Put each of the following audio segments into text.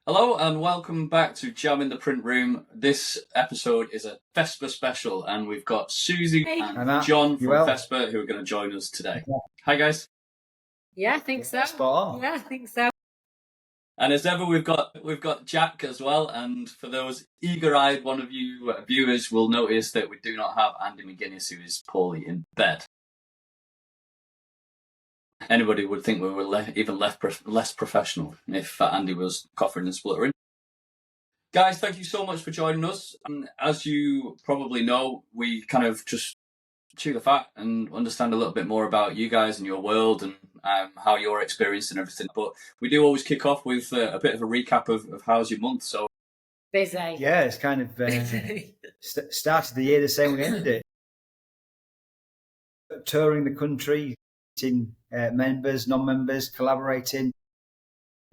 Hello and welcome back to Jam in the Print Room. This episode is a FESPA special and we've got Suzi and John from FESPA who are going to join us today. Hi guys. Yeah, I think so. Spot on. Yeah, I think so. And as ever we've got Jack as well, and for those eager-eyed one of you viewers will notice that we do not have Andy McGuinness, who is poorly in bed. Anybody would think we were even less professional if Andy was coughing and spluttering. Guys, thank you so much for joining us. And as you probably know, we kind of just chew the fat and understand a little bit more about you guys and your world and how you're experiencing everything. But we do always kick off with a bit of a recap of how's your month. So busy. Yeah, it's kind of started the year the same we ended it. Touring the country, meeting members, non-members, collaborating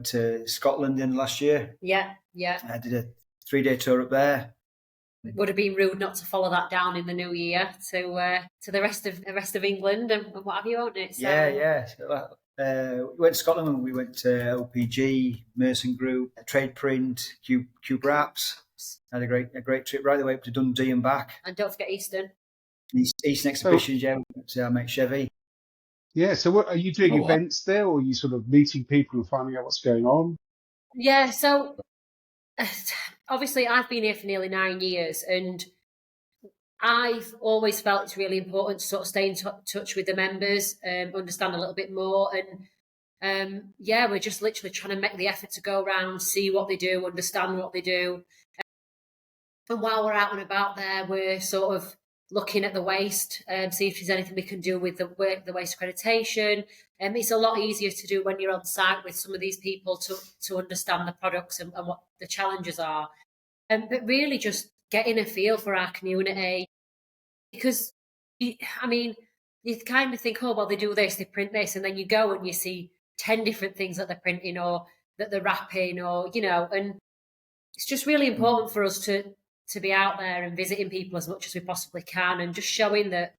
to Scotland in last year. Yeah. I did a 3-day tour up there. It would have been rude not to follow that down in the new year to the rest of England and what have you, won't it? So, Yeah. We went to Scotland and we went to LPG, Merson Group, Trade Print, Cube Wraps. Had a great trip right the way up to Dundee and back. And don't forget Eastern. Eastern Exhibitions, yeah. We went to our mate Chevy. Yeah, so what are you doing events there, or are you sort of meeting people and finding out what's going on? Yeah, so obviously I've been here for nearly 9 years and I've always felt it's really important to sort of stay in touch with the members, understand a little bit more. And we're just literally trying to make the effort to go around, see what they do, understand what they do. And while we're out and about there, we're sort of looking at the waste, see if there's anything we can do with the waste accreditation. It's a lot easier to do when you're on site with some of these people to understand the products and what the challenges are. But really just getting a feel for our community. Because, you kind of think, oh, well, they do this, they print this, and then you go and you see 10 different things that they're printing or that they're wrapping or, and it's just really important for us to be out there and visiting people as much as we possibly can and just showing that,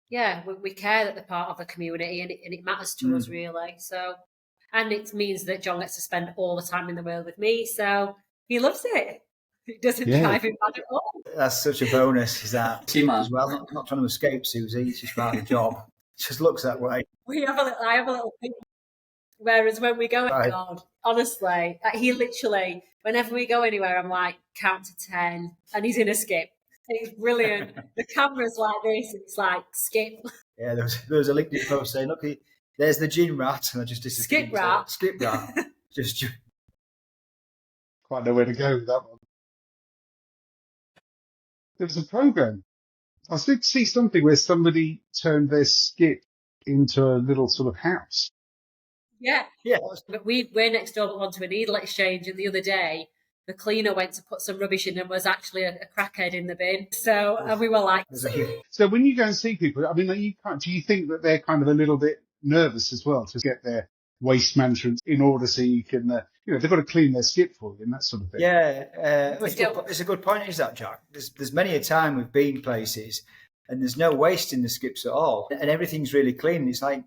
we care that they're part of the community and it matters to us, really. So, and it means that John gets to spend all the time in the world with me, so he loves it. It doesn't drive him mad at all. That's such a bonus, is that as well. Not trying to escape Suzi, it's just part of the job. It just looks that way. I have a little thing. Whereas when we go, God, honestly, he literally, whenever we go anywhere, I'm like, count to 10, and he's in a skip. It's brilliant. The camera's like this, and it's like, skip. Yeah, there was a LinkedIn post saying, look, there's the gin rat, and I just disappeared. Skip rat. Just quite know where to go with that one. There was a program. I did see something where somebody turned their skip into a little sort of house. Yeah. But we're next door onto a needle exchange, and the other day the cleaner went to put some rubbish in and was actually a crackhead in the bin. So and we were like, so when you go and see people, do you think that they're kind of a little bit nervous as well to get their waste management in order so you can, they've got to clean their skip for you and that sort of thing? Yeah, it's a good point, is that, Jack? There's many a time we've been places and there's no waste in the skips at all, and everything's really clean. It's like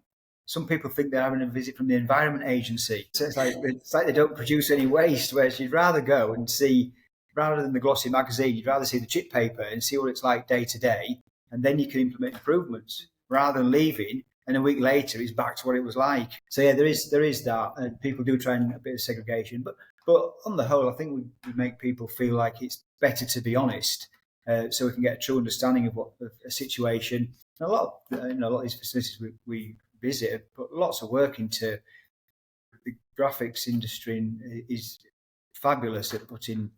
some people think they're having a visit from the Environment Agency. So it's like they don't produce any waste, whereas you'd rather go and see, rather than the glossy magazine, you'd rather see the chip paper and see what it's like day to day, and then you can implement improvements, rather than leaving and a week later it's back to what it was like. So yeah, there is that, and people do try and a bit of segregation, but on the whole, I think we make people feel like it's better to be honest, so we can get a true understanding of what a situation. And a lot of these facilities we visit, but lots of work into the graphics industry is fabulous at putting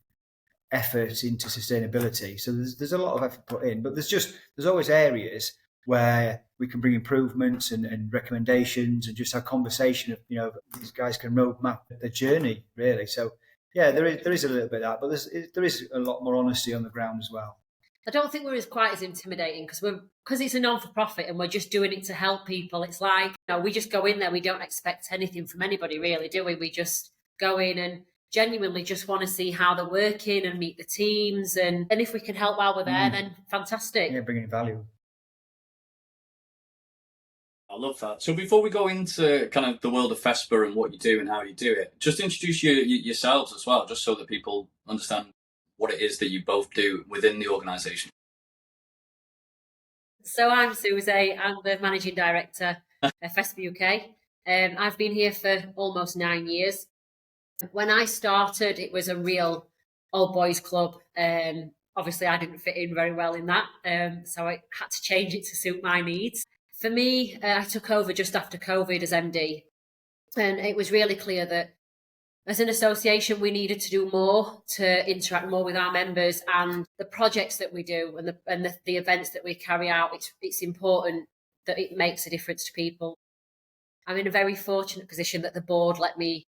effort into sustainability. So there's a lot of effort put in, but there's always areas where we can bring improvements and recommendations and just have conversation of, these guys can roadmap the journey, really. So yeah, there is a little bit of that, but there is a lot more honesty on the ground as well. I don't think we're quite as intimidating because it's a non-for-profit and we're just doing it to help people. It's like, we just go in there. We don't expect anything from anybody, really, do we? We just go in and genuinely just want to see how they're working and meet the teams. And if we can help while we're there, then fantastic. Yeah, bringing value. I love that. So before we go into kind of the world of FESPA and what you do and how you do it, just introduce yourselves as well, just so that people understand what it is that you both do within the organisation. So I'm Suzi. I'm the Managing Director at FESPA UK. I've been here for almost 9 years. When I started, it was a real old boys club. Obviously, I didn't fit in very well in that, so I had to change it to suit my needs. For me, I took over just after COVID as MD, and it was really clear that as an association, we needed to do more to interact more with our members, and the projects that we do and the events that we carry out. It's important that it makes a difference to people. I'm in a very fortunate position that the board let me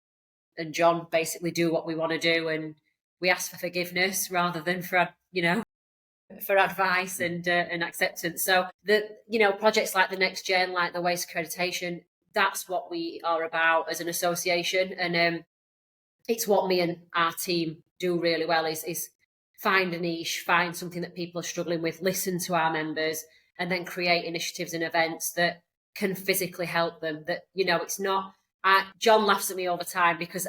and John basically do what we want to do, and we ask for forgiveness rather than for advice and acceptance. So projects like the Next Gen, like the Waste Accreditation, that's what we are about as an association, and it's what me and our team do really well is find a niche, find something that people are struggling with, listen to our members, and then create initiatives and events that can physically help them. That it's not. John laughs at me all the time because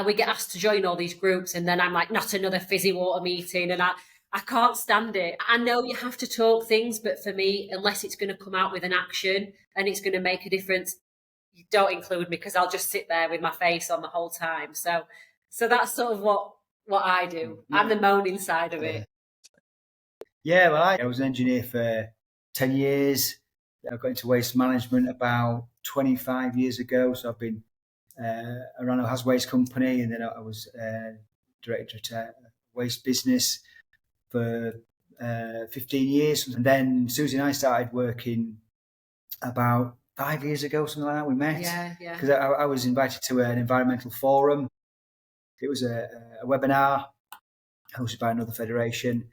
we get asked to join all these groups, and then I'm like, not another fizzy water meeting, and I can't stand it. I know you have to talk things, but for me, unless it's going to come out with an action and it's going to make a difference, you don't include me because I'll just sit there with my face on the whole time. So that's sort of what I do. I'm the moaning side of it. Yeah, well, I was an engineer for 10 years. I got into waste management about 25 years ago. So I've been I ran a waste company, and then I was director at waste business for 15 years. And then Suzi and I started working about 5 years ago, something like that. We met. Yeah. Because I was invited to an environmental forum. It was a webinar hosted by another federation,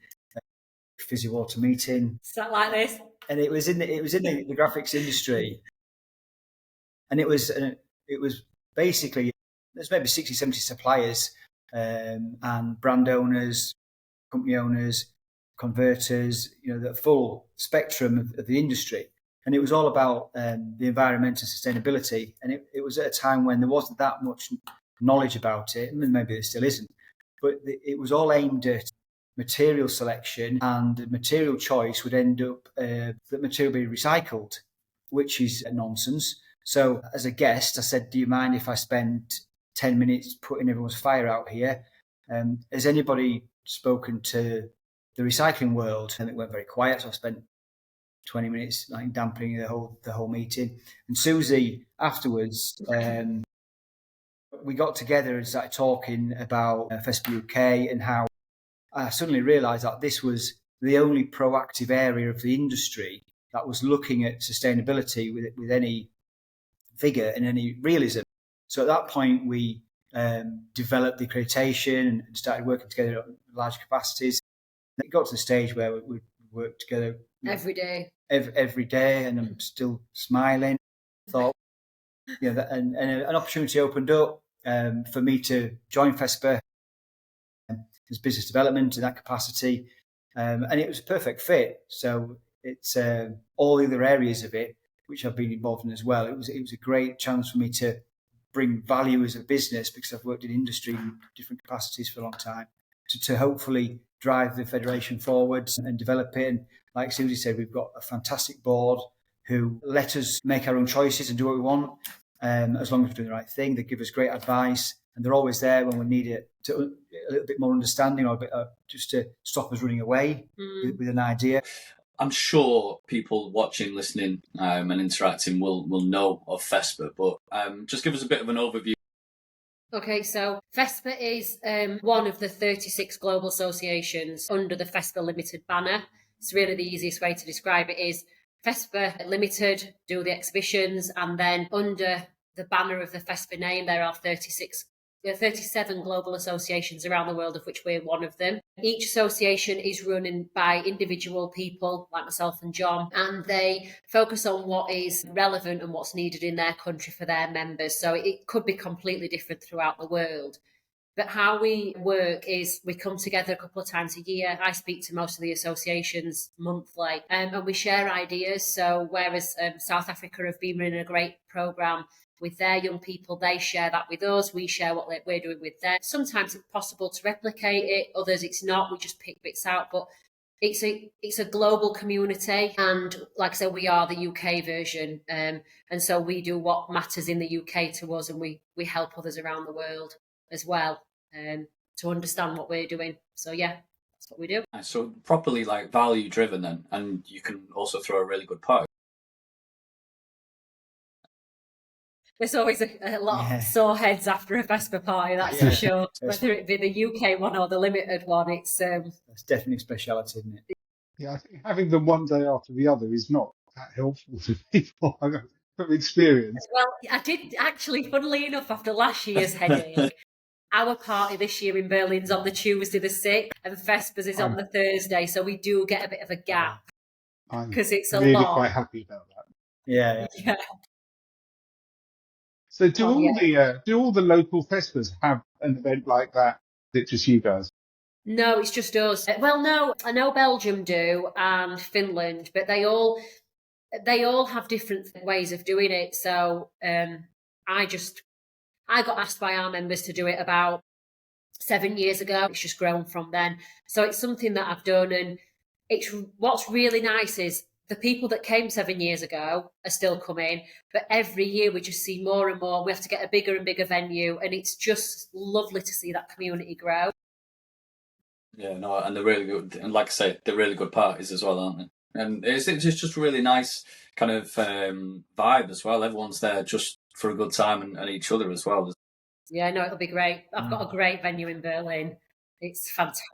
fizzy water meeting. Sat like this. And it was in the graphics industry, and it was basically there's maybe 60, 70 suppliers and brand owners, company owners, converters, the full spectrum of the industry. And it was all about the environment and sustainability. And it was at a time when there wasn't that much knowledge about it, and maybe there still isn't, but it was all aimed at material selection, and the material choice would end up that material be recycled, which is nonsense. So as a guest, I said, do you mind if I spend 10 minutes putting everyone's fire out here? Has anybody spoken to the recycling world? And it went very quiet, so I spent 20 minutes dampening the whole meeting. And Suzi afterwards, we got together and started talking about FESPA UK, and how I suddenly realised that this was the only proactive area of the industry that was looking at sustainability with any vigour and any realism. So at that point, we developed the accreditation and started working together on large capacities. And it got to the stage where we worked together every day, and I'm still smiling. Thought, and an opportunity opened up for me to join FESPA as business development in that capacity, and it was a perfect fit. So it's all the other areas of it which I've been involved in as well. It was a great chance for me to bring value as a business, because I've worked in industry in different capacities for a long time, to hopefully drive the federation forwards and develop it. And like Suzi said, we've got a fantastic board who let us make our own choices and do what we want, as long as we're doing the right thing. They give us great advice, and they're always there when we need it, to a little bit more understanding, or a bit just to stop us running away with an idea. I'm sure people watching, listening, and interacting will know of FESPA, but just give us a bit of an overview. Okay, so FESPA is one of the 36 global associations under the FESPA Limited banner. It's really the easiest way to describe it is FESPA Limited do the exhibitions, and then under the banner of the FESPA name, there are 37 global associations around the world, of which we're one of them. Each association is run by individual people like myself and John, and they focus on what is relevant and what's needed in their country for their members. So it could be completely different throughout the world. But how we work is we come together a couple of times a year. I speak to most of the associations monthly, and we share ideas. So whereas South Africa have been running a great programme with their young people, they share that with us. We share what we're doing with them. Sometimes it's possible to replicate it, others it's not. We just pick bits out. But it's a global community, and like I said, we are the UK version, and so we do what matters in the UK to us, and we help others around the world as well, to understand what we're doing. So yeah, that's what we do. So properly like value driven then, and you can also throw a really good party. There's always a lot of sore heads after a FESPA party, that's for sure. Whether it be the UK one or the limited one, it's that's definitely a speciality, isn't it? Yeah, I think having them one day after the other is not that helpful to people from experience. Well, I did actually, funnily enough, after last year's headache, our party this year in Berlin's on the Tuesday the 6th, and FESPA's is on the Thursday, so we do get a bit of a gap because it's a really lot. Quite happy about that. Yeah. So do all the local FESPAs have an event like that? Is it just you guys? No, it's just us. Well, no, I know Belgium do and Finland, but they all have different ways of doing it. So I got asked by our members to do it about 7 years ago. It's just grown from then. So it's something that I've done, and what's really nice is the people that came 7 years ago are still coming, but every year we just see more and more. We have to get a bigger and bigger venue, and it's just lovely to see that community grow. Yeah, no, and they're really good. And like I say, they're really good parties as well, aren't they? And it's just a really nice kind of vibe as well. Everyone's there just for a good time and each other as well. Yeah, no, it'll be great. I've got a great venue in Berlin. It's fantastic.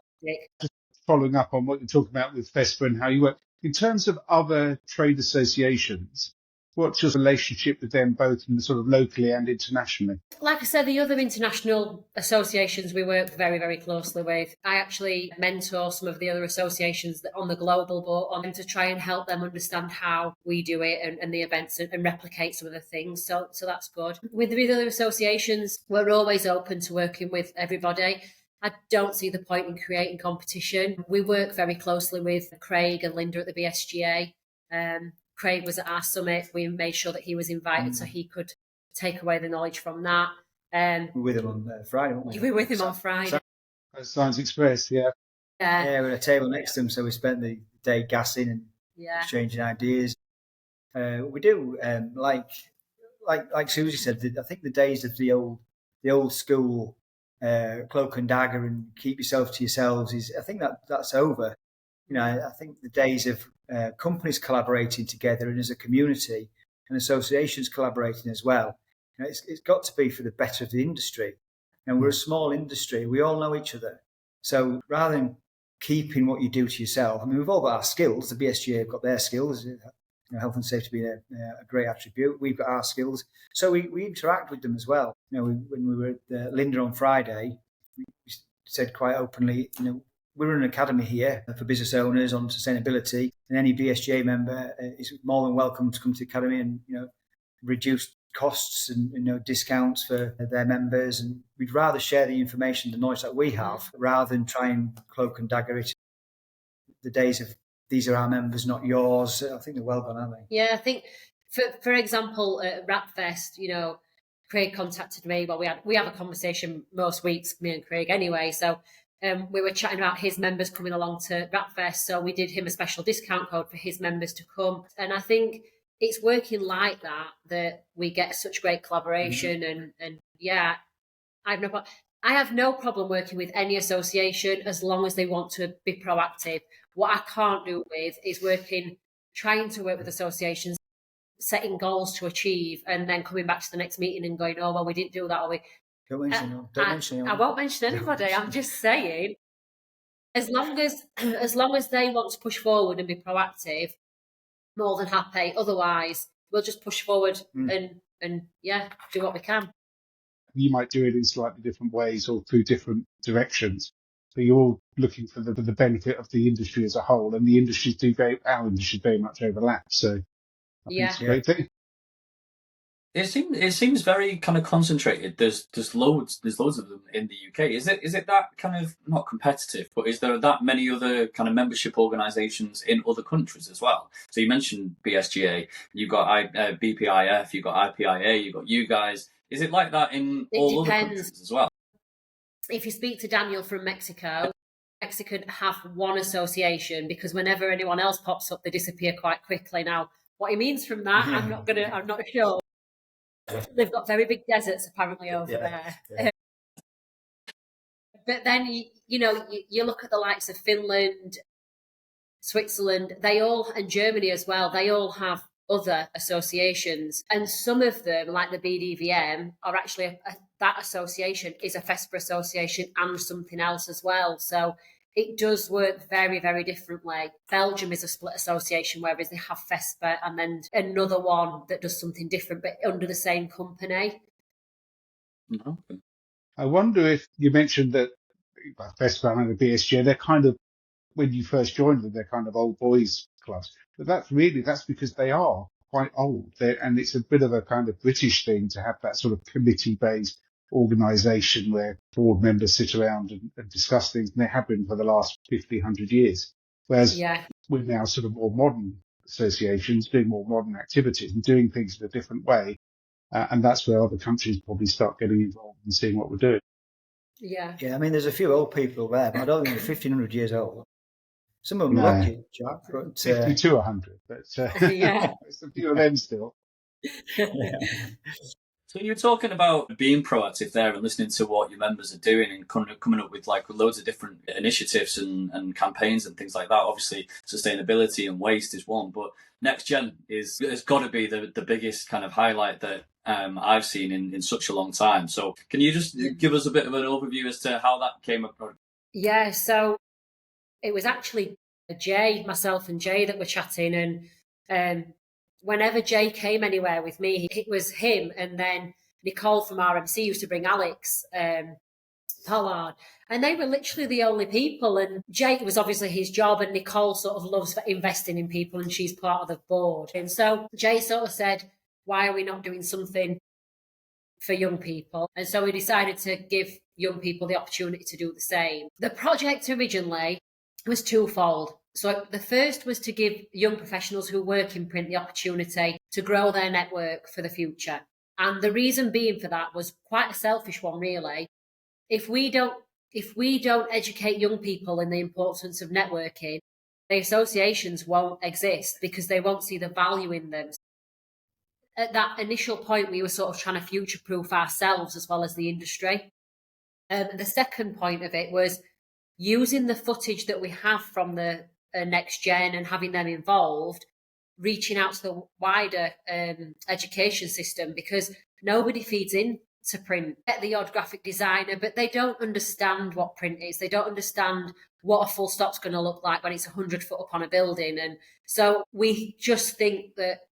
Just following up on what you're talking about with FESPA and how you work, in terms of other trade associations, what's your relationship with them both sort of locally and internationally? Like I said, the other international associations we work very, very closely with. I actually mentor some of the other associations that on the global boat on them to try and help them understand how we do it and the events and replicate some of the things. So that's good. With the other associations, we're always open to working with everybody. I don't see the point in creating competition. We work very closely with Craig and Linda at the BSGA. Craig was at our summit. We made sure that he was invited so he could take away the knowledge from that. We were with him on Friday, weren't we? You were with him on Friday. Science Express, yeah. Yeah, we had a table next to him, so we spent the day gassing and exchanging ideas. We do, like Suzi said, I think the days of the old school cloak and dagger and keep yourself to yourselves I think that's over. You know, I think the days of companies collaborating together and as a community and associations collaborating as well, you know, it's got to be for the better of the industry. And we're a small industry. We all know each other. So rather than keeping what you do to yourself, I mean, we've all got our skills. The BSGA have got their skills, health and safety being a great attribute. We've got our skills. So we interact with them as well. You know, when we were at Linda on Friday, we said quite openly, you know, we're an academy here for business owners on sustainability, and any BSGA member is more than welcome to come to the academy and, you know, reduce costs and, you know, discounts for their members. And we'd rather share the information, the knowledge that we have, rather than try and cloak and dagger it. The days of these are our members, not yours, I think they're well gone, aren't they? Yeah, I think, for example, at Rapfest, you know, Craig contacted me. Well, we have a conversation most weeks, me and Craig anyway. So we were chatting about his members coming along to Rapfest. So we did him a special discount code for his members to come. And I think it's working like that we get such great collaboration. And yeah, I have no problem working with any association as long as they want to be proactive. What I can't do with is trying to work with associations, setting goals to achieve, and then coming back to the next meeting and going, oh, well, we didn't do that. Or Don't mention I won't mention anybody. I'm just saying, as long as they want to push forward and be proactive, more than happy. Otherwise, we'll just push forward and do what we can. You might do it in slightly different ways or through different directions. So you're all looking for the benefit of the industry as a whole, and our industries very much overlap. So I think it's a great thing. It seems very kind of concentrated. There's loads of them in the UK. Is it that kind of not competitive, but is there that many other kind of membership organisations in other countries as well? So you mentioned BSGA, you've got BPIF, you've got IPIA, you've got you guys. Is it like that in all other countries as well? If you speak to Daniel from Mexico, Mexico have one association, because whenever anyone else pops up, they disappear quite quickly. Now, what he means from that, I'm not sure. They've got very big deserts apparently over there. Yeah. But then you look at the likes of Finland, Switzerland, and Germany as well. They all have other associations, and some of them, like the BDVM, are actually that association is a FESPA association and something else as well. So it does work very, very differently. Belgium is a split association, whereas they have FESPA and then another one that does something different, but under the same company. Okay. I wonder if you mentioned that FESPA and the BSG, they're kind of, when you first joined them, they're kind of old boys clubs. But that's because they are quite old. And it's a bit of a kind of British thing to have that sort of committee-based organisation where board members sit around and discuss things, and they have been for the last 50, 100 years. Whereas we're now sort of more modern associations doing more modern activities and doing things in a different way. And that's where other countries probably start getting involved and seeing what we're doing. Yeah. I mean, there's a few old people there, but I don't think they're 1,500 years old. Some of them lucky, Jack, but 50 to 100, but there's a few of them still. So you're talking about being proactive there and listening to what your members are doing and coming up with like loads of different initiatives and campaigns and things like that. Obviously, sustainability and waste is one, but Next Gen has got to be the biggest kind of highlight that I've seen in such a long time. So can you just give us a bit of an overview as to how that came about? Yeah, so it was actually myself and Jay that were chatting, and whenever Jay came anywhere with me, it was him, and then Nicole from RMC used to bring Alex Pollard, and they were literally the only people. And Jay was obviously his job, and Nicole sort of loves investing in people, and she's part of the board. And so Jay sort of said, why are we not doing something for young people? And so we decided to give young people the opportunity to do the same. The project originally was twofold. So the first was to give young professionals who work in print the opportunity to grow their network for the future. And the reason being for that was quite a selfish one, really. If we don't educate young people in the importance of networking, the associations won't exist because they won't see the value in them. At that initial point, we were sort of trying to future-proof ourselves as well as the industry. The second point of it was using the footage that we have from the Next Gen and having them involved, reaching out to the wider education system, because nobody feeds into print. Get the odd graphic designer, but they don't understand what print is. They don't understand what a full stop's going to look like when it's 100 foot up on a building. And so we just think that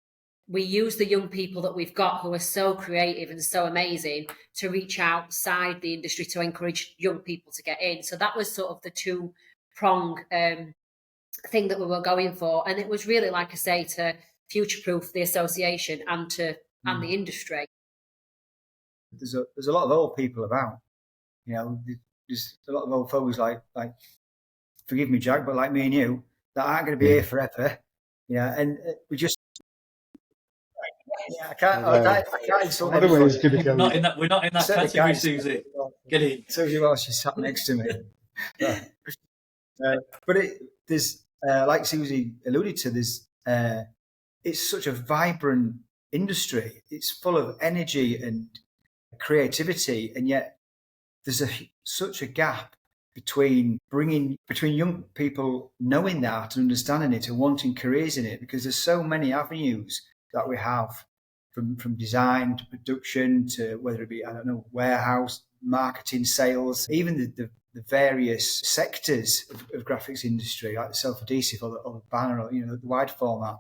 we use the young people that we've got who are so creative and so amazing to reach outside the industry to encourage young people to get in. So that was sort of the two-prong thing that we were going for. And it was really, like I say, to future-proof the association and the industry. There's a lot of old people about. There's a lot of old folks like forgive me, Jack, but like me and you, that aren't going to be here forever. And we just... I can't insult anybody. We're not in that category, Suzi. Get in. Suzi, well, she sat next to me. But there's, like Suzi alluded to, it's such a vibrant industry. It's full of energy and creativity, and yet there's such a gap between young people knowing that and understanding it and wanting careers in it, because there's so many avenues that we have, from design to production to whether it be, warehouse, marketing, sales, even the various sectors of graphics industry, like the self-adhesive or the banner, or the wide format.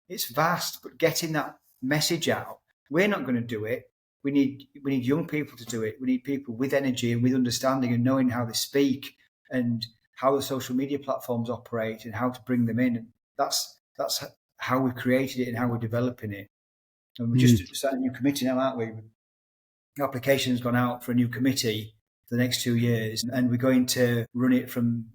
It's vast, but getting that message out, we're not going to do it. We need young people to do it. We need people with energy and with understanding and knowing how they speak and how the social media platforms operate and how to bring them in. And that's how we've created it and how we're developing it. And we just set a new committee now, aren't we? Application's gone out for a new committee for the next 2 years, and we're going to run it from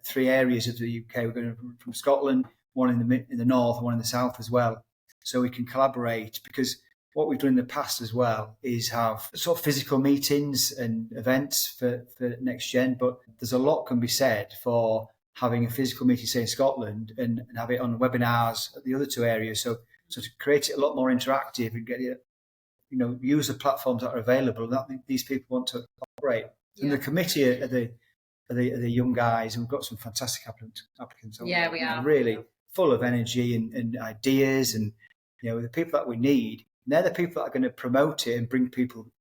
3 areas of the UK. We're going to run from Scotland, one in the north, one in the south as well, so we can collaborate. Because what we've done in the past as well is have sort of physical meetings and events for Next Gen, but there's a lot can be said for having a physical meeting, say in Scotland, and have it on webinars at the other 2 areas. So to create it a lot more interactive and get it, use the platforms that are available that these people want to operate. Yeah. And the committee are the young guys, and we've got some fantastic applicants. Yeah, we are really full of energy and ideas, and the people that we need. And they're the people that are going to promote it and bring people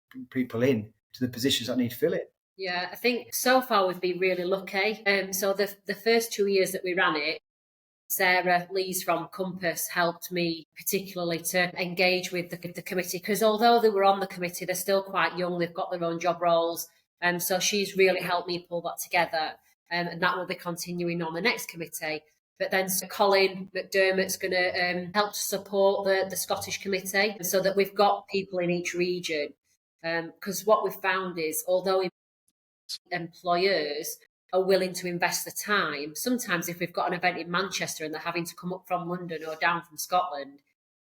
in to the positions that need filling. Yeah, I think so far we've been really lucky. So the first 2 years that we ran it, Sarah Lees from Compass helped me particularly to engage with the committee, because although they were on the committee, they're still quite young, they've got their own job roles, and so she's really helped me pull that together, and that will be continuing on the next committee. But then Colin McDermott's going to help to support the Scottish committee, so that we've got people in each region, because what we've found is, although employers are willing to invest the time, sometimes if we've got an event in Manchester and they're having to come up from London or down from Scotland,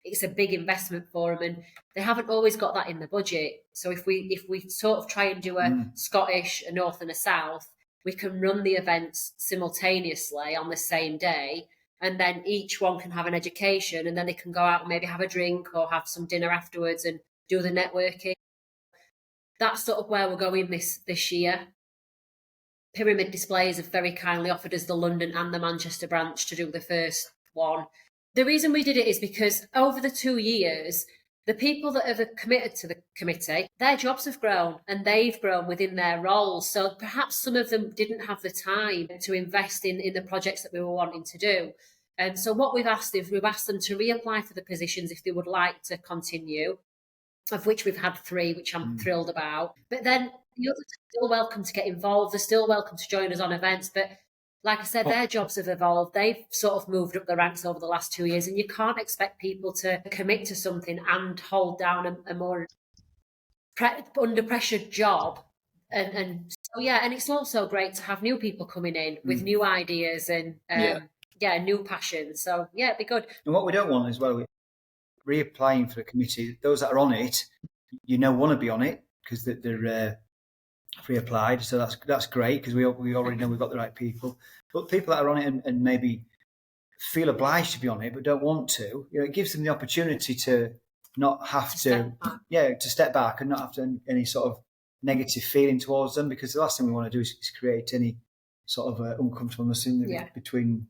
it's a big investment for them, and they haven't always got that in the budget. So if we sort of try and do a Scottish, a North and a South, we can run the events simultaneously on the same day, and then each one can have an education, and then they can go out and maybe have a drink or have some dinner afterwards and do the networking. That's sort of where we're going this year. Pyramid Displays have very kindly offered us the London and the Manchester branch to do the first one. The reason we did it is because over the 2 years, the people that have committed to the committee, their jobs have grown and they've grown within their roles. So perhaps some of them didn't have the time to invest in the projects that we were wanting to do. And so what we've asked is we've asked them to reapply for the positions if they would like to continue, of which we've had 3, which I'm thrilled about. But then the others are still welcome to get involved. They're still welcome to join us on events. But like I said, their jobs have evolved. They've sort of moved up the ranks over the last 2 years, and you can't expect people to commit to something and hold down a more under pressure job. And so, yeah, and it's also great to have new people coming in with new ideas and new passions. So, yeah, it'd be good. And what we don't want as well, reapplying for the committee, those that are on it, want to be on it because they're reapplied. So that's great, because we already know we've got the right people. But people that are on it and maybe feel obliged to be on it but don't want to, it gives them the opportunity to not have to step back and not have to any sort of negative feeling towards them, because the last thing we want to do is create any sort of uncomfortableness between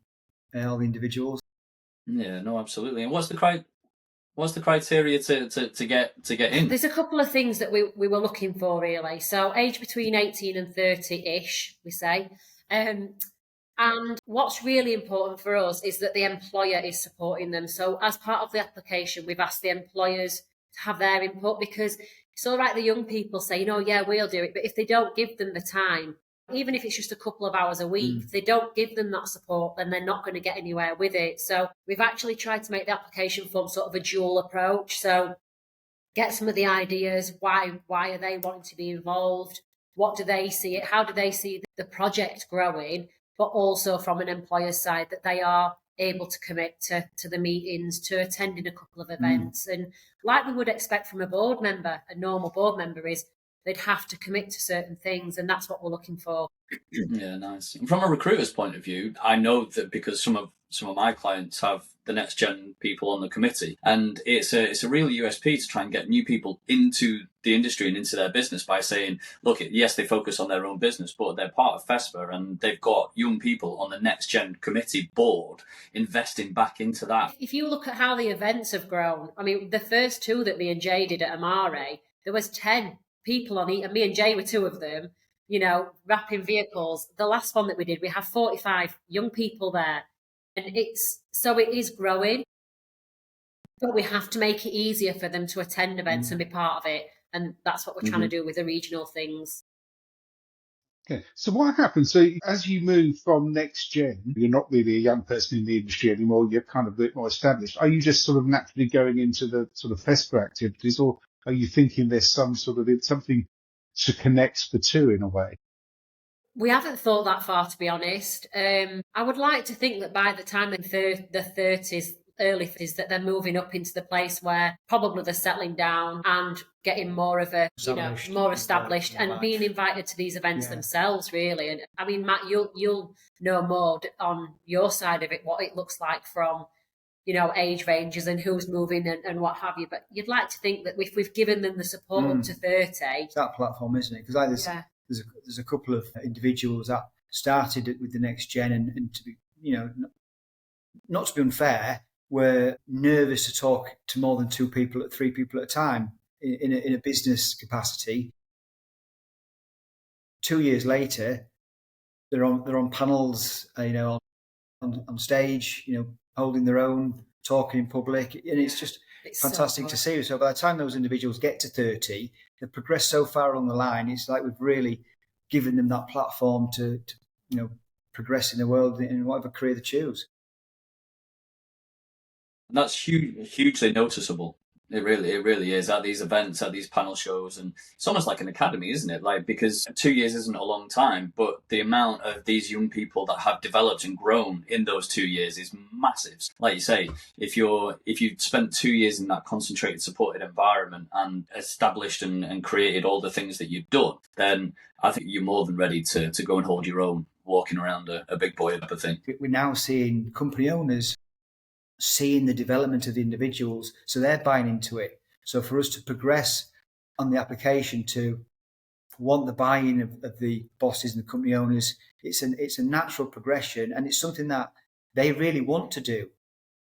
all the individuals. Yeah, no, absolutely. And what's the criteria to get in? There's a couple of things that we were looking for, really. So age between 18 and 30-ish, we say. And what's really important for us is that the employer is supporting them. So as part of the application, we've asked the employers to have their input, because it's all right the young people say, yeah, we'll do it. But if they don't give them the time, even if it's just a couple of hours a week, if they don't give them that support, then they're not going to get anywhere with it. So we've actually tried to make the application form sort of a dual approach. So get some of the ideas. Why are they wanting to be involved? What do they see? How do they see the project growing? But also from an employer's side, that they are able to commit to the meetings, to attending a couple of events. And like we would expect from a board member, a normal board member is, they'd have to commit to certain things, and that's what we're looking for. Yeah, nice. And from a recruiter's point of view, I know that because some of my clients have the next gen people on the committee, and it's a real USP to try and get new people into the industry and into their business by saying, look, yes, they focus on their own business, but they're part of FESPA and they've got young people on the next gen committee board investing back into that. If you look at how the events have grown, I mean, the first 2 that me and Jay did at Amare, there was 10 people on it, and me and Jay were 2 of them, wrapping vehicles. The last one that we did, we have 45 young people there, and it is growing, but we have to make it easier for them to attend events and be part of it, and that's what we're trying to do with the regional things. Okay. So what happens? So as you move from next gen, you're not really a young person in the industry anymore. You're kind of a bit more established. Are you just sort of naturally going into the sort of FESPA activities, or are you thinking there's some sort of something to connect the two in a way? We haven't thought that far, to be honest. I would like to think that by the time in the 30s, early 30s, that they're moving up into the place where probably they're settling down and getting more of a, more established and being invited to these events themselves, really. And I mean, Matt, you'll know more on your side of it, what it looks like from, age ranges and who's moving and what have you. But you'd like to think that if we've given them the support up to 30. It's that platform, isn't it? Because there's a couple of individuals that started it with the next gen, and to be, not to be unfair, were nervous to talk to more than 3 people at a time in a business capacity. 2 years later, they're on panels, on stage, holding their own, talking in public, and it's fantastic to see. So by the time those individuals get to 30, they've progressed so far on the line. It's like we've really given them that platform to progress in the world in whatever career they choose. And that's hugely noticeable. It really is at these events, at these panel shows, and it's almost like an academy, isn't it? Like, because 2 years isn't a long time, but the amount of these young people that have developed and grown in those 2 years is massive. Like you say, if you've spent 2 years in that concentrated, supported environment and established and created all the things that you've done, then I think you're more than ready to go and hold your own, walking around a big boy type of thing. We're now seeing company owners seeing the development of the individuals, so they're buying into it. So for us to progress on the application to want the buy-in of the bosses and the company owners, it's a natural progression, and it's something that they really want to do.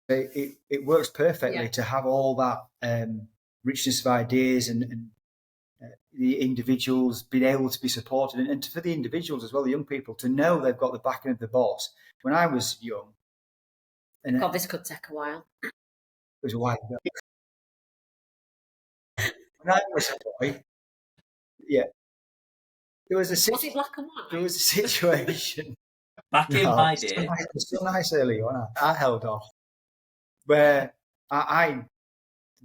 It works perfectly to have all that richness of ideas and the individuals being able to be supported, and for the individuals as well, the young people, to know they've got the backing of the boss. When I was young, God, this could take a while. It was a while ago. When I was a boy, there was a Was it black and white? There was a situation. Back in my day, it was so nice early on. I held off where there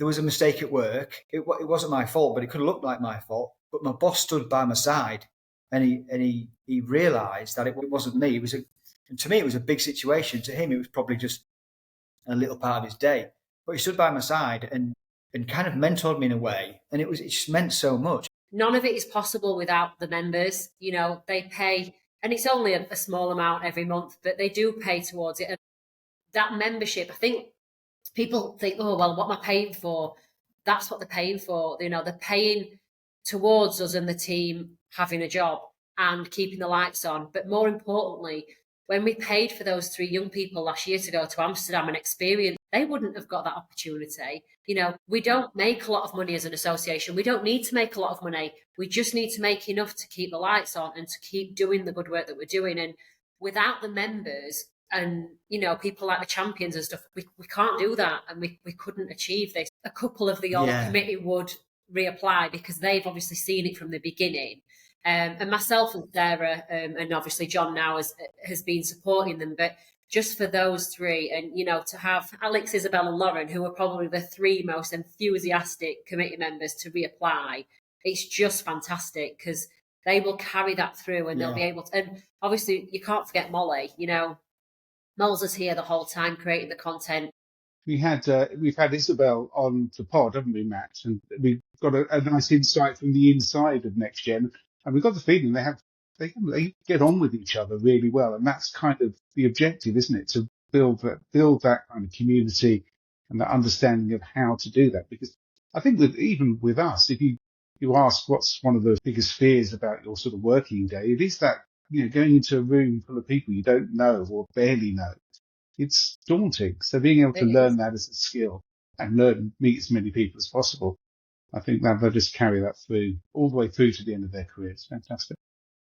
was a mistake at work. It wasn't my fault, but it could have looked like my fault. But my boss stood by my side, and he realised that it wasn't me. And to me, it was a big situation. To him, it was probably just a little part of his day. But he stood by my side and kind of mentored me in a way, and it just meant so much. None of it is possible without the members. They pay, and it's only a small amount every month, but they do pay towards it. And that membership, I think people think, oh, well, what am I paying for? That's what they're paying for. They're paying towards us and the team having a job and keeping the lights on. But more importantly, when we paid for those 3 young people last year to go to Amsterdam and experience, they wouldn't have got that opportunity. We don't make a lot of money as an association. We don't need to make a lot of money. We just need to make enough to keep the lights on and to keep doing the good work that we're doing. And without the members and, people like the champions and stuff, we can't do that. And we couldn't achieve this. A couple of the old committee would reapply because they've obviously seen it from the beginning. And myself and Sarah, and obviously John now has been supporting them. But just for those 3, and, to have Alex, Isabel and Lauren, who are probably the 3 most enthusiastic committee members to reapply, it's just fantastic because they will carry that through and they'll be able to. And obviously, you can't forget Molly. Moles is here the whole time creating the content. We've had Isabel on the pod, haven't we, Matt? And we've got a nice insight from the inside of Next Gen. And we've got the feeling they get on with each other really well, and that's kind of the objective, isn't it? To build that kind of community and that understanding of how to do that. Because I think that even with us, if you ask what's one of the biggest fears about your sort of working day, it is that going into a room full of people you don't know or barely know. It's daunting. So being able to learn that as a skill and meet as many people as possible, I think that they'll just carry that through all the way through to the end of their career. It's fantastic.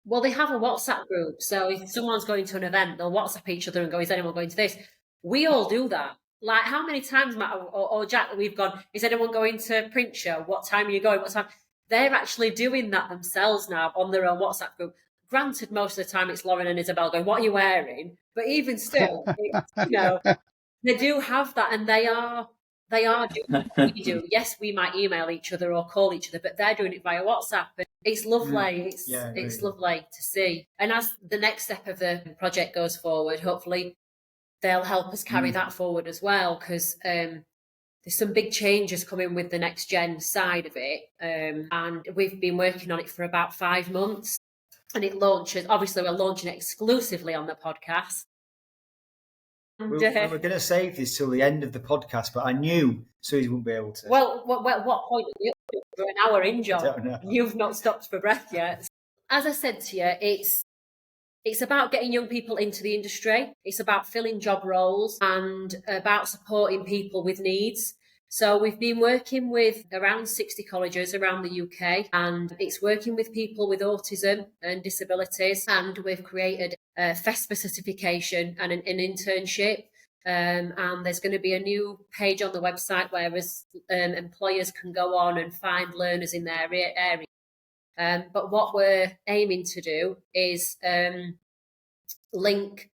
Well, they have a WhatsApp group. So if someone's going to an event, they'll WhatsApp each other and go, is anyone going to this? We all do that. Like, how many times, Matt or Jack, we've gone, is anyone going to print show? What time are you going? What time? They're actually doing that themselves now on their own WhatsApp group. granted, most of the time it's Lauren and Isabel going, "What are you wearing?" But even still, it's, they do have that, and they are doing what we do. Yes, we might email each other or call each other, but they're doing it via WhatsApp. And it's lovely. It's lovely to see. And as the next step of the project goes forward, hopefully they'll help us carry that forward as well, because there's some big changes coming with the next gen side of it. And we've been working on it for about 5 months. And it launches, obviously we're launching it exclusively on the podcast. We're going to save this till the end of the podcast, but I knew Suzi wouldn't be able to. Well, what point are you up to? We're an hour in, John. I don't know. You've not stopped for breath yet. As I said to you, it's about getting young people into the industry. It's about filling job roles and about supporting people with needs. So we've been working with around 60 colleges around the UK, and it's working with people with autism and disabilities. And we've created a FESPA certification and an internship. And there's going to be a new page on the website where employers can go on and find learners in their area. But what we're aiming to do is link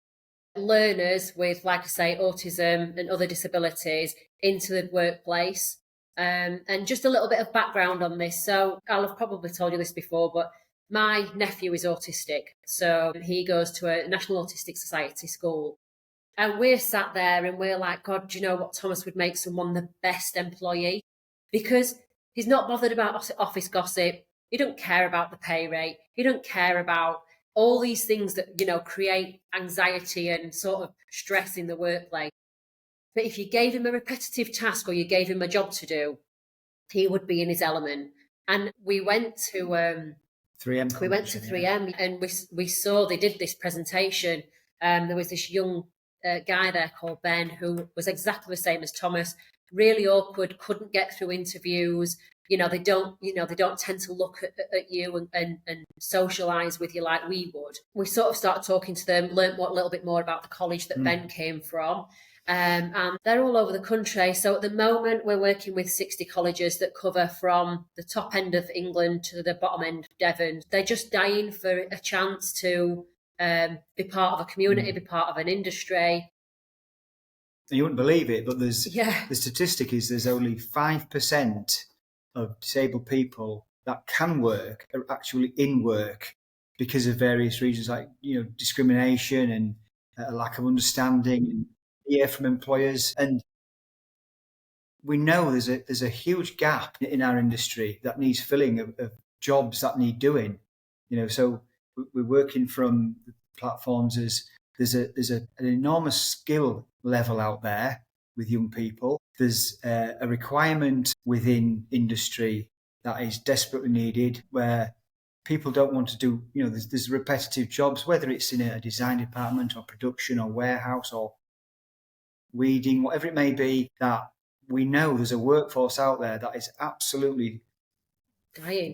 learners with, like I say, autism and other disabilities into the workplace. And just a little bit of background on this. So I'll have probably told you this before, but my nephew is autistic. So he goes to a National Autistic Society school. And we're sat there and we're like, God, do you know what? Thomas would make someone the best employee, because he's not bothered about office gossip. He don't care about the pay rate. He don't care about all these things that, create anxiety and sort of stress in the workplace. But if you gave him a repetitive task or you gave him a job to do, he would be in his element. And we went to 3M. We went to 3M and we saw they did this presentation. There was this young guy there called Ben who was exactly the same as Thomas. Really awkward, couldn't get through interviews. They don't tend to look at you and socialise with you like we would. We sort of started talking to them, learnt a little bit more about the college that Ben came from. And they're all over the country. So at the moment, we're working with 60 colleges that cover from the top end of England to the bottom end of Devon. They're just dying for a chance to be part of a community, be part of an industry. And you wouldn't believe it, but the statistic is there's only 5% of disabled people that can work are actually in work because of various reasons like discrimination and a lack of understanding and fear from employers. And we know there's a huge gap in our industry that needs filling of jobs that need doing. So we're working from the platforms as there's an enormous skill level out there with young people. There's a requirement within industry that is desperately needed where people don't want to do, there's repetitive jobs, whether it's in a design department or production or warehouse or weeding, whatever it may be, that we know there's a workforce out there that is absolutely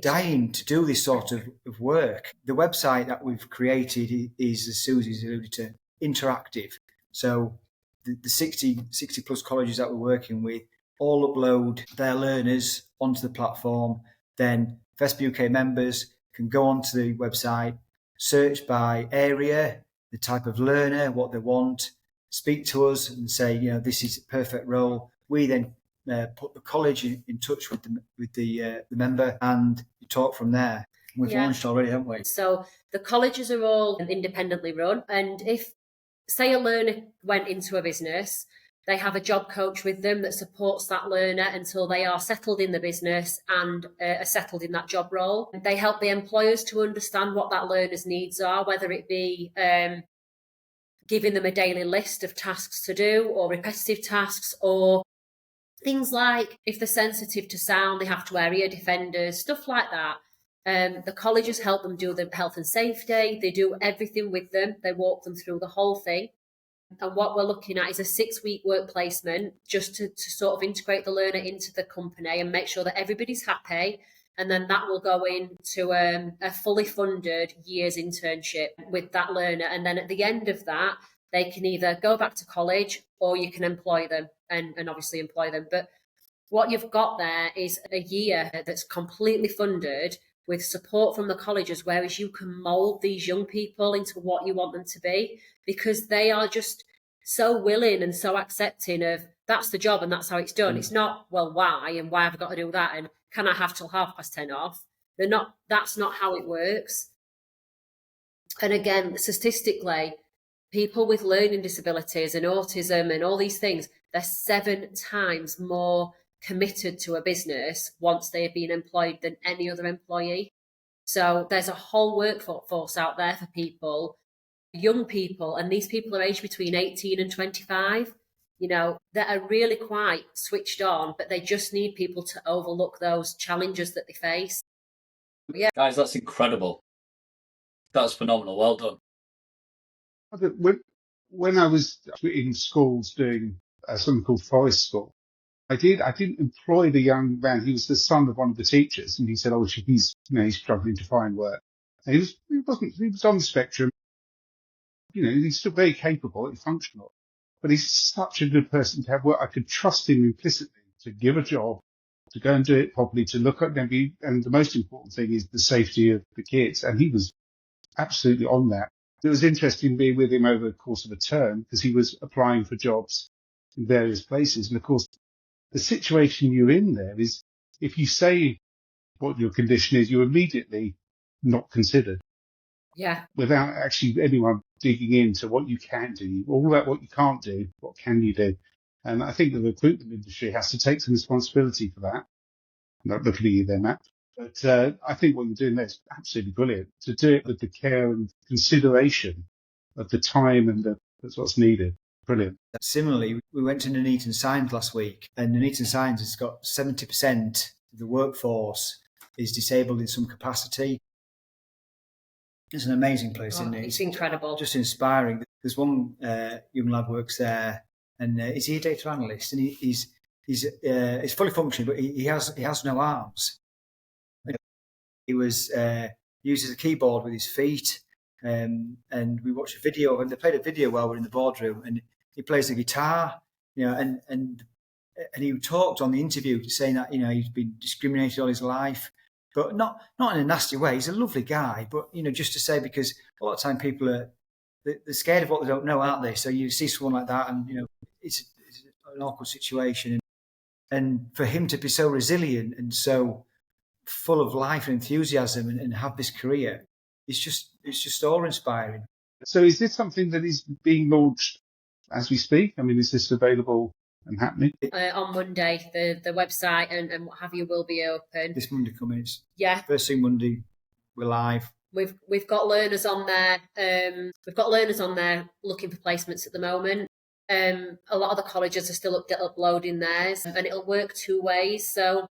dying to do this sort of work. The website that we've created is, as Suzi's alluded to, interactive. So the 60 plus colleges that we're working with all upload their learners onto the platform. Then FESPA UK members can go onto the website, search by area, the type of learner, what they want, speak to us and say, this is a perfect role. We then put the college in touch with the member and you talk from there. We've launched already, haven't we? So the colleges are all independently run, and if, say, a learner went into a business, they have a job coach with them that supports that learner until they are settled in the business and are settled in that job role. They help the employers to understand what that learner's needs are, whether it be giving them a daily list of tasks to do or repetitive tasks, or things like if they're sensitive to sound, they have to wear ear defenders, stuff like that. The colleges help them do the health and safety. They do everything with them. They walk them through the whole thing. And what we're looking at is a 6-week work placement just to sort of integrate the learner into the company and make sure that everybody's happy. And then that will go into a fully funded year's internship with that learner. And then at the end of that, they can either go back to college or you can employ them and obviously employ them. But what you've got there is a year that's completely funded with support from the colleges, whereas you can mould these young people into what you want them to be, because they are just so willing and so accepting of that's the job and that's how it's done. It's not, well, why, and why have I got to do that, and can I have till 10:30 off? They're not. That's not how it works. And again, statistically, people with learning disabilities and autism and all these things, they're 7 times more committed to a business once they have been employed than any other employee. So there's a whole workforce out there for people, young people, and these people are aged between 18 and 25, that are really quite switched on, but they just need people to overlook those challenges that they face. Yeah. Guys, that's incredible. That's phenomenal. Well done. When I was in schools doing something called Forest School, I didn't employ the young man. He was the son of one of the teachers, and he said, "Oh, he's struggling to find work." And he was on the spectrum. He's still very capable and functional, but he's such a good person to have work. I could trust him implicitly to give a job, to go and do it properly, to look at them. And the most important thing is the safety of the kids. And he was absolutely on that. It was interesting being with him over the course of a term because he was applying for jobs in various places. And of course, the situation you're in there is if you say what your condition is, you're immediately not considered. Yeah. Without actually anyone digging into what you can do, all about what you can't do, what can you do. And I think the recruitment industry has to take some responsibility for that. I'm not looking at you there, Matt. But I think what you're doing there is absolutely brilliant. To do it with the care and consideration of the time and that's what's needed. Brilliant. Similarly, we went to Nuneaton Signs last week, and Nuneaton Signs has got 70% of the workforce is disabled in some capacity. It's an amazing place, isn't it? It's incredible. Just inspiring. There's one young lad works there, and is he a data analyst? And he's fully functioning, but he has no arms. He uses a keyboard with his feet, and we watched a video, and they played a video while we were in the boardroom, and he plays the guitar, and he talked on the interview saying that he's been discriminated all his life, but not in a nasty way. He's a lovely guy, but just to say, because a lot of time people they're scared of what they don't know, aren't they? So you see someone like that, and it's an awkward situation, and for him to be so resilient and so full of life and enthusiasm and have this career, it's just awe-inspiring. So is this something that is being launched as we speak? I mean, is this available and happening? On Monday, the website and what have you will be open. This Monday coming. Yeah. First thing Monday, we're live. We've got learners on there. We've got learners on there looking for placements at the moment. A lot of the colleges are still uploading theirs, and it'll work 2 ways. So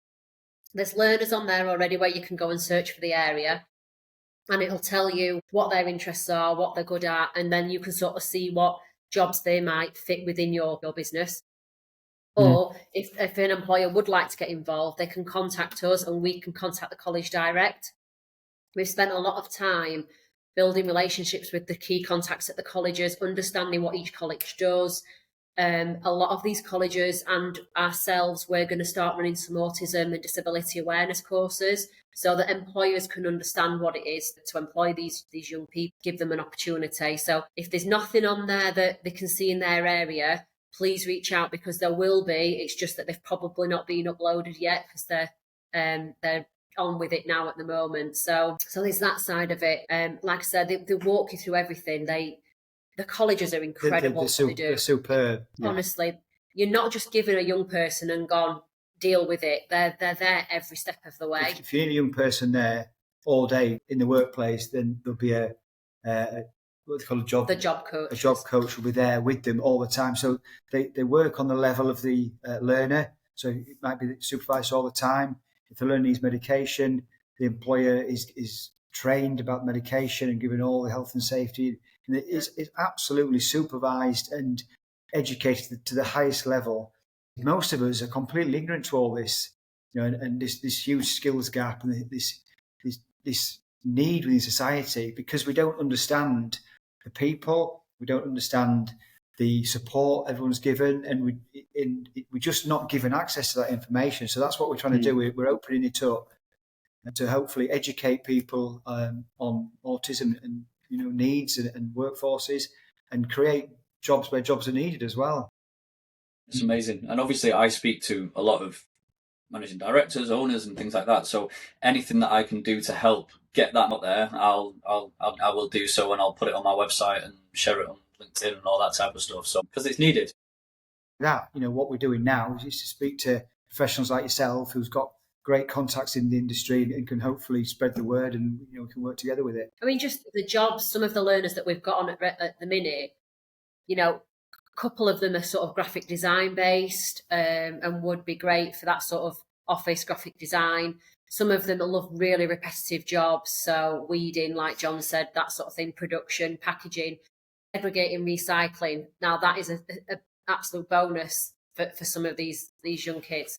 there's learners on there already where you can go and search for the area, and it'll tell you what their interests are, what they're good at, and then you can sort of see what jobs they might fit within your business. Or if an employer would like to get involved, they can contact us and we can contact the college direct. We've spent a lot of time building relationships with the key contacts at the colleges, understanding what each college does. A lot of these colleges and ourselves, we're going to start running some autism and disability awareness courses so that employers can understand what it is to employ these young people, give them an opportunity. So if there's nothing on there that they can see in their area, please reach out, because there will be. It's just that they've probably not been uploaded yet because they're on with it now at the moment. So there's that side of it. Like I said, they walk you through everything. The colleges are incredible. They're superb. Honestly, you're not just given a young person and gone, deal with it. They're there every step of the way. If you need a young person there all day in the workplace, then there'll be what they call the job coach. A job coach will be there with them all the time. So they work on the level of the learner. So it might be supervised all the time. If the learner needs medication, the employer is trained about medication and given all the health and safety. And it's absolutely supervised and educated to the highest level. Most of us are completely ignorant to all this, and this huge skills gap and this need within society, because we don't understand the people, we don't understand the support everyone's given, and we're just not given access to that information. So that's what we're trying to do. We're opening it up to hopefully educate people on autism and needs and workforces, and create jobs where jobs are needed as well. It's amazing. And obviously I speak to a lot of managing directors, owners and things like that. So anything that I can do to help get that out there, I will do so, and I'll put it on my website and share it on LinkedIn and all that type of stuff. So, because it's needed. That, what we're doing now is to speak to professionals like yourself who's got great contacts in the industry and can hopefully spread the word, and we can work together with it. I mean, just the jobs, some of the learners that we've got on at the minute, a couple of them are sort of graphic design based, and would be great for that sort of office graphic design. Some of them love really repetitive jobs, so weeding, like John said, that sort of thing, production, packaging, segregating, recycling. Now that is a absolute bonus for some of these young kids.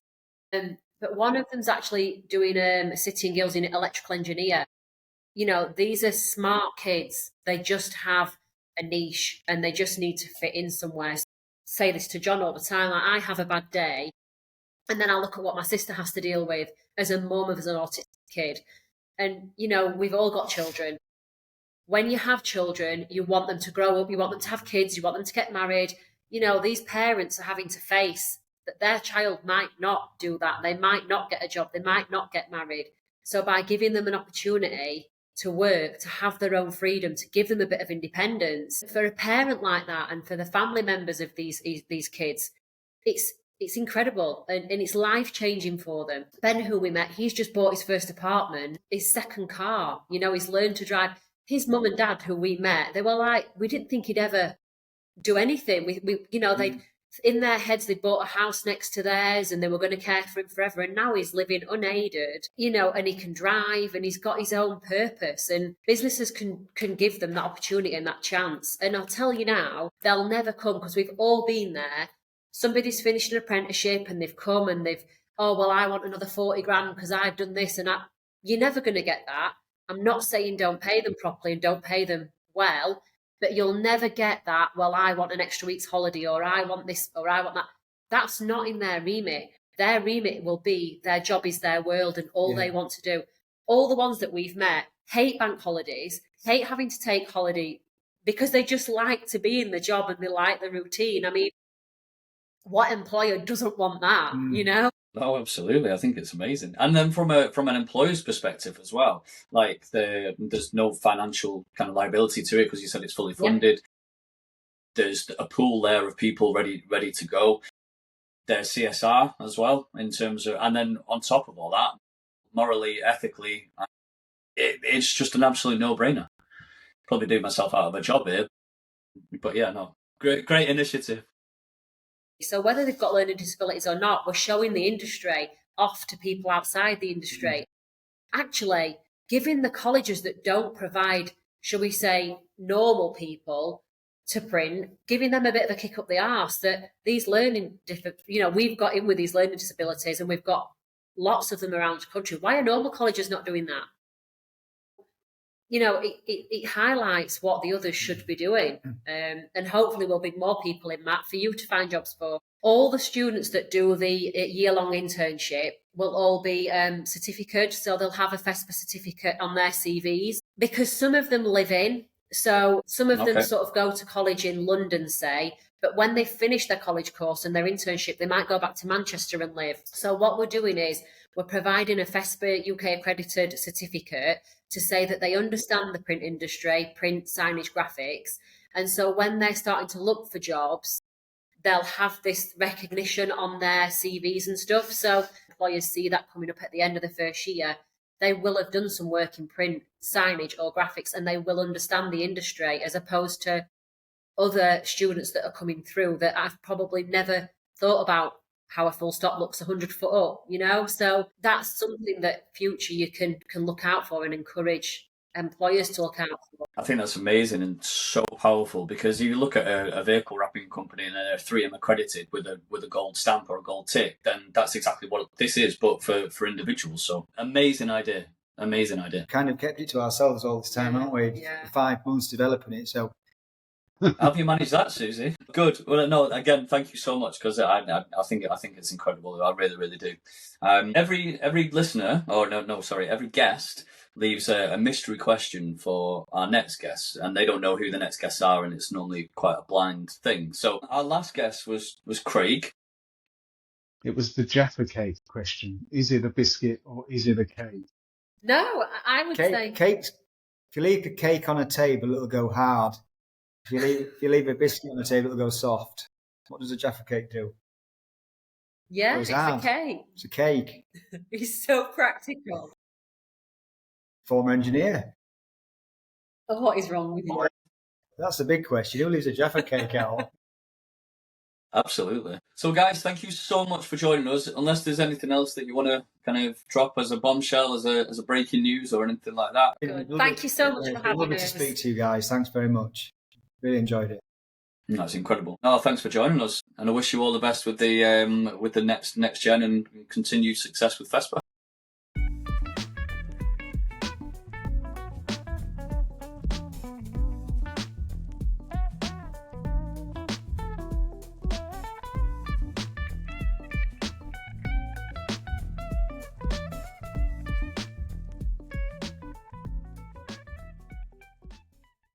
But one of them's actually doing a City and Guilds in electrical engineer. These are smart kids. They just have a niche and they just need to fit in somewhere. Say this to John all the time. Like, I have a bad day, and then I look at what my sister has to deal with as a mum of an autistic kid. And, we've all got children. When you have children, you want them to grow up, you want them to have kids, you want them to get married. These parents are having to face that their child might not do that. They might not get a job. They might not get married. So by giving them an opportunity to work, to have their own freedom, to give them a bit of independence, for a parent like that and for the family members of these kids, it's incredible and it's life-changing for them. Ben, who we met, he's just bought his first apartment, his second car. He's learned to drive. His mum and dad, who we met, they were like, we didn't think he'd ever do anything. They in their heads, they bought a house next to theirs and they were going to care for him forever. And now he's living unaided, and he can drive and he's got his own purpose, and businesses can give them that opportunity and that chance. And I'll tell you now, they'll never come, because we've all been there. Somebody's finished an apprenticeship and they've come and I want another 40 grand because I've done this, and you're never going to get that. I'm not saying don't pay them properly and don't pay them well, but you'll never get that, I want an extra week's holiday, or I want this, or I want that. That's not in their remit. Their remit will be, their job is their world and all they want to do. All the ones that we've met hate bank holidays, hate having to take holiday, because they just like to be in the job and they like the routine. I mean, what employer doesn't want that, Oh, absolutely. I think it's amazing. And then from an employer's perspective as well, like there's no financial kind of liability to it, because you said it's fully funded. Yeah. There's a pool there of people ready to go. There's CSR as well, in terms of, and then on top of all that, morally, ethically, it's just an absolute no-brainer. Probably do myself out of a job here, but yeah, no, great initiative. So whether they've got learning disabilities or not, we're showing the industry off to people outside the industry. Actually, giving the colleges that don't provide, shall we say, normal people to print, giving them a bit of a kick up the arse, that these we've got in with these learning disabilities and we've got lots of them around the country. Why are normal colleges not doing that? It highlights what the others should be doing. And hopefully we'll bring more people in, Matt, for you to find jobs for. All the students that do the year-long internship will all be certificate, so they'll have a FESPA certificate on their CVs, because some of them live in. So some of them sort of go to college in London, say, but when they finish their college course and their internship, they might go back to Manchester and live. So what we're doing is we're providing a FESPA UK accredited certificate to say that they understand the print industry, print, signage, graphics. And so when they're starting to look for jobs, they'll have this recognition on their CVs and stuff. So employers see that coming up at the end of the first year. They will have done some work in print, signage or graphics, and they will understand the industry, as opposed to other students that are coming through that I've probably never thought about how a full stop looks 100 foot up, So that's something that future you can look out for and encourage employers to look out for. I think that's amazing and so powerful, because if you look at a vehicle wrapping company and they're 3M accredited with a gold stamp or a gold tick, then that's exactly what this is, but for individuals. So amazing idea. Kind of kept it to ourselves all this time, haven't we? Yeah. 5 months developing it, so. How have you managed that, Suzi? good. Well, no, again, thank you so much, because I think it's incredible. I really, really do. Every listener, every guest leaves a mystery question for our next guests, and they don't know who the next guests are, and it's normally quite a blind thing. So our last guest was Craig. It was the Jaffa cake question. Is it a biscuit or is it a cake? No, I would say cakes. If you leave a cake on a table, it'll go hard. If you leave a biscuit on the table, it'll go soft. What does a Jaffa cake do? yeah, it's hard. a cake. It's a cake. He's so practical. Former engineer. Oh, what is wrong with you? That's the big question. Who leaves a Jaffa cake out? Absolutely. So, guys, thank you so much for joining us. Unless there's anything else that you want to kind of drop as a bombshell, as a breaking news or anything like that. Good. Thank you so much for having us. Lovely to speak to you guys. Thanks very much. Really enjoyed it. That's incredible. Oh, thanks for joining us, and I wish you all the best with the next gen and continued success with FESPA.